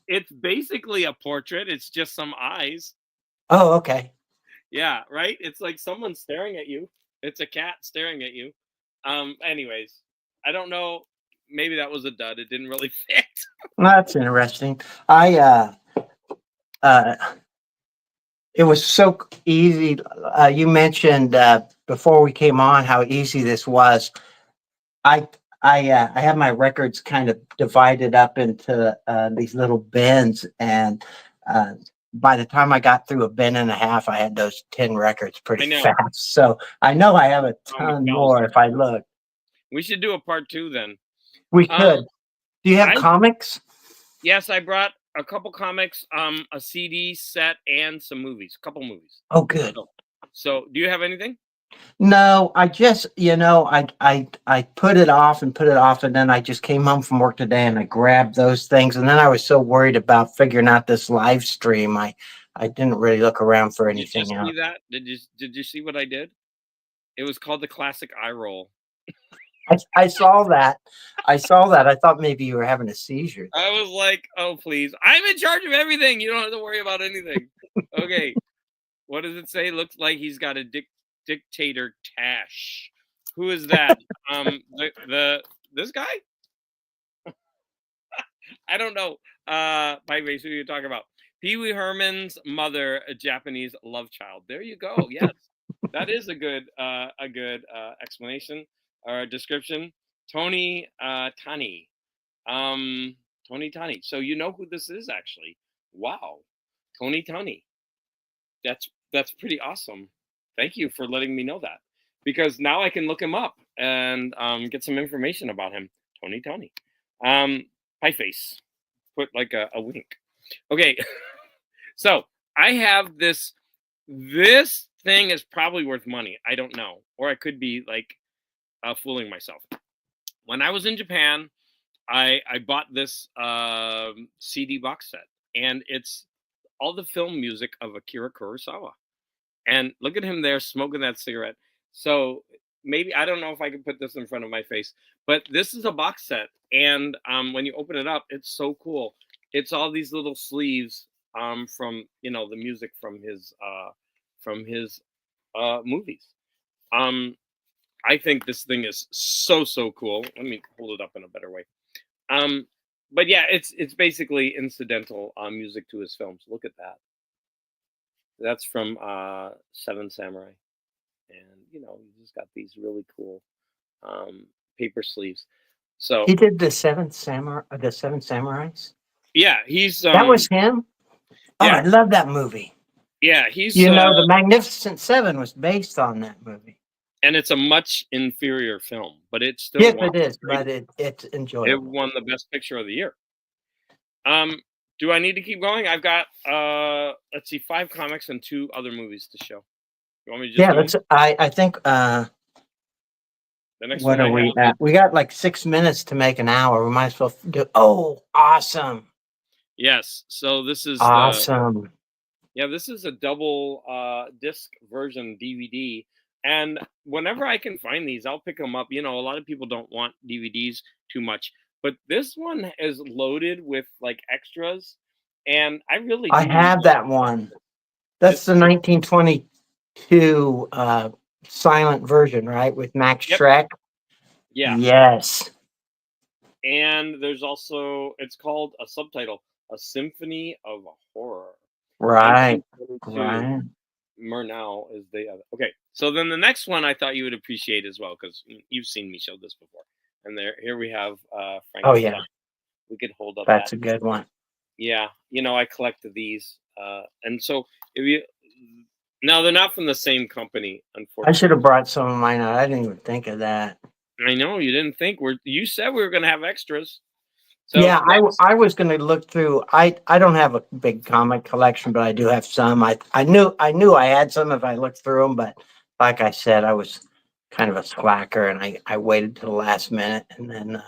It's basically a portrait. It's just some eyes. Oh, okay. Yeah, right? It's like someone staring at you. It's a cat staring at you. Anyways, I don't know. Maybe that was a dud. It didn't really fit. That's interesting. It was so easy. You mentioned before we came on how easy this was. I have my records kind of divided up into these little bins, and by the time I got through a bin and a half, I had those 10 records pretty fast. So I know I have a ton more if I look. We should do a part 2 then. We could. Do you have comics? Yes, I brought a couple comics, a CD set, and some movies. A couple movies. Oh, good. So do you have anything? No, I just, I put it off, and then I just came home from work today and I grabbed those things, and then I was so worried about figuring out this live stream, I didn't really look around for anything else. Did you see that? Did you see what I did? It was called the classic eye roll. I saw that. I thought maybe you were having a seizure. I was like, oh, please. I'm in charge of everything. You don't have to worry about anything. Okay. What does it say? Looks like he's got a dictator tash. Who is that? This guy? I don't know. By the way, who you're talking about? Pee Wee Herman's mother, a Japanese love child. There you go. Yes. That is a good explanation or description. Tony Tani. Tony Tani. So you know who this is actually. Wow. Tony Tani. That's pretty awesome. Thank you for letting me know that. Because now I can look him up and get some information about him. Tony Tani. Pie face. Put like a wink. Okay. So I have this. This thing is probably worth money. I don't know. Or I could be like fooling myself. When I was in Japan, I bought this CD box set, and it's all the film music of Akira Kurosawa. And look at him there smoking that cigarette. So maybe, I don't know if I can put this in front of my face, but this is a box set. And when you open it up, it's so cool. It's all these little sleeves from, the music from his movies. I think this thing is so cool. Let me hold it up in a better way. But yeah, it's basically incidental music to his films. Look at that. That's from Seven Samurai, and he's just got these really cool paper sleeves. So he did the Seven Samurais. Yeah, he's that was him. Oh, yeah. I love that movie. Yeah, he's the Magnificent Seven was based on that movie. And it's a much inferior film, but it's still it is, but it's enjoyable. It won the best picture of the year. Do I need to keep going? I've got let's see, 5 comics and 2 other movies to show. You want me to just I think there The next What one are I we have is at? We got like 6 minutes to make an hour. We might as well do. Oh, awesome. yes. So this is the Awesome. yeah, this is a double disc version DVD. And whenever I can find these, I'll pick them up. You know, a lot of people don't want DVDs too much, but this one is loaded with like extras, and I really I do have love that one. That's this. the 1922 silent version, right? With Max Yep, Shrek. yeah. Yes. And there's also it's called a subtitle, A Symphony of Horror. Right. 1922. Right. Murnau is the other. Okay, so then the next one I thought you would appreciate as well because you've seen me show this before. And there, here we have Oh, yeah. Frankenstein. We could hold up That's that. a good one. Yeah, you know I collected these, and so if you now they're not from the same company, I should have unfortunately. brought some of mine out. I didn't even think of that. I know you didn't think we're. You said we were going to have extras. So Yeah, next, I was going to look through. I don't have a big comic collection, but I do have some. I knew I had some if I looked through them, but like I said, I was kind of a slacker, and I waited to the last minute, and then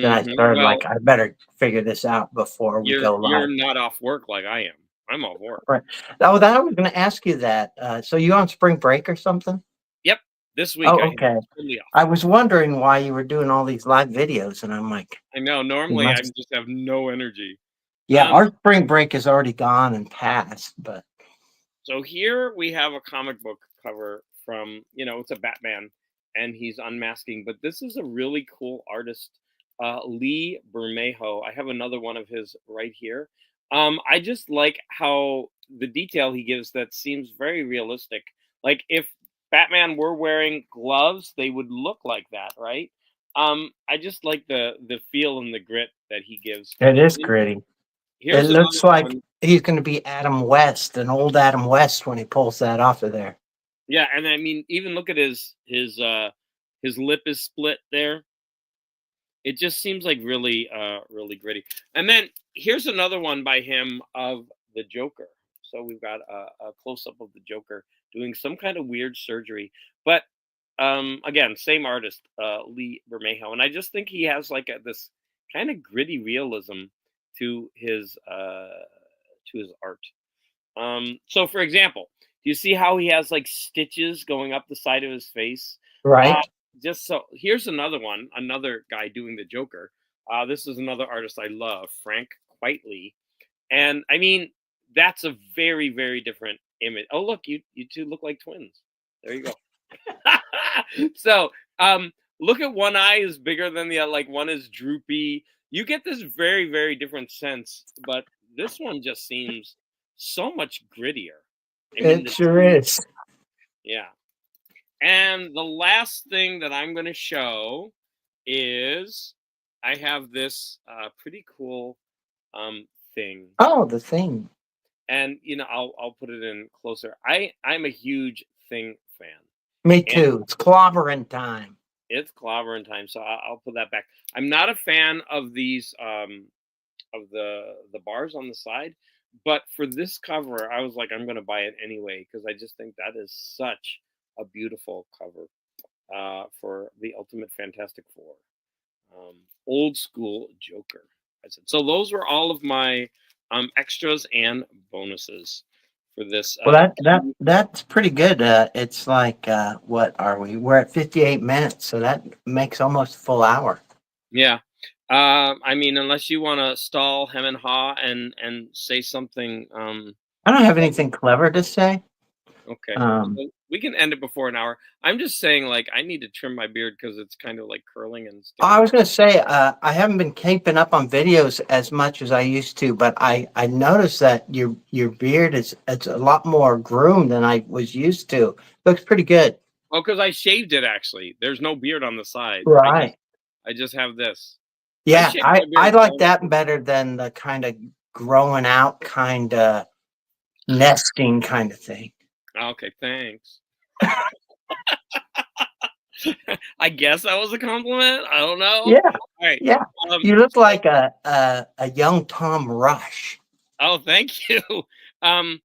I started well, like I better figure this out before we go you're live. not off work like I am. I'm off work. Right. Oh, that I was going to ask you that. So you on spring break or something? Yep, this week I Oh, am okay. totally off. I was wondering why you were doing all these live videos, and I'm like, I know. you Normally, I must. just have no energy. Yeah, Um, our spring break is already gone and passed, but so here we have a comic book cover from, it's a Batman, and he's unmasking. But this is a really cool artist, Lee Bermejo. I have another one of his right here. I just like how the detail he gives that seems very realistic. Like if Batman were wearing gloves, they would look like that, right? I just like the feel and the grit that he gives. it is gritty. It Here's looks another like one. he's going to be Adam West, an old Adam West, when he pulls that off of there. Yeah, and I mean, even look at his lip is split there. It just seems like really gritty. And then here's another one by him of the Joker. So we've got a close up of the Joker doing some kind of weird surgery, but again, same artist, Lee Bermejo, and I just think he has like this kind of gritty realism to his art. So for example, do you see how he has like stitches going up the side of his face? Uh, Right? just so here's another one, another guy doing the Joker. This is another artist I love, Frank Quitely, and I mean that's a very different image. Oh look, you two look like twins. There you go. So look at one eye is bigger than the other, like one is droopy. You get this very different sense, but this one just seems so much grittier. I mean It the sure teeth, is. yeah. And the last thing that I'm going to show is I have this pretty cool thing, Oh, the thing. and I'll put it in closer. I'm a huge Thing fan, Me and too. It's clobbering time. it's clobbering time, so I'll put that back. I'm not a fan of these of the bars on the side, but for this cover, I was like, I'm gonna buy it anyway because I just think that is such a beautiful cover for the Ultimate Fantastic Four, old school Joker. I said so. Those were all of my extras and bonuses for this. Well, that's pretty good. It's like what are we? We're at 58 minutes, so that makes almost a full hour. Yeah. I mean, unless you want to stall hem and haw and say something. I don't have anything clever to say. Okay, Um, so we can end it before an hour. I'm just saying, like, I need to trim my beard because it's kind of like curling and I sticking was out. going to say I haven't been keeping up on videos as much as I used to, but I noticed that your beard is it's a lot more groomed than I was used to. Looks pretty good. Oh, because I shaved it actually. There's no beard on the side. Right. I just have this. I Yeah, shaved my I beard like long. that better than the kind of growing out kind of nesting kind of thing. Okay, thanks. I guess that was a compliment. I don't know. Yeah, All right. yeah. Um. You look So, like a young Tom Rush. oh, thank you. Um.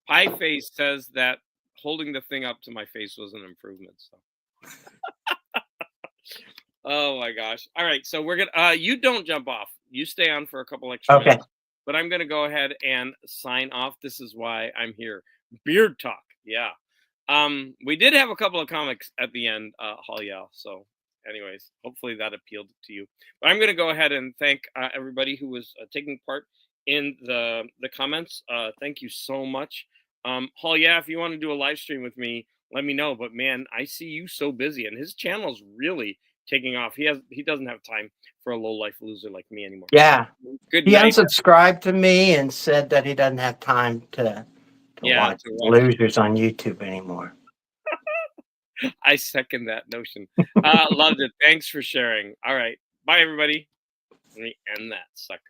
Pie Face says that holding the thing up to my face was an improvement. So Oh my gosh. All right. So we're gonna you don't jump off. You stay on for a couple extra Okay. minutes. But I'm gonna go ahead and sign off. This is why I'm here. Beard talk. Yeah. We did have a couple of comics at the end, Halia. So anyways, hopefully that appealed to you. But I'm gonna go ahead and thank everybody who was taking part in the comments. Thank you so much. Halia, if you want to do a live stream with me, let me know. But man, I see you so busy, and his channel's really taking off. He doesn't have time for a low life loser like me anymore. Yeah. Good He night. unsubscribed to me and said that he doesn't have time to Yeah, watch to watch. losers on YouTube anymore. I second that notion. Loved it. Thanks for sharing. All right. Bye everybody. Let me end that sucker.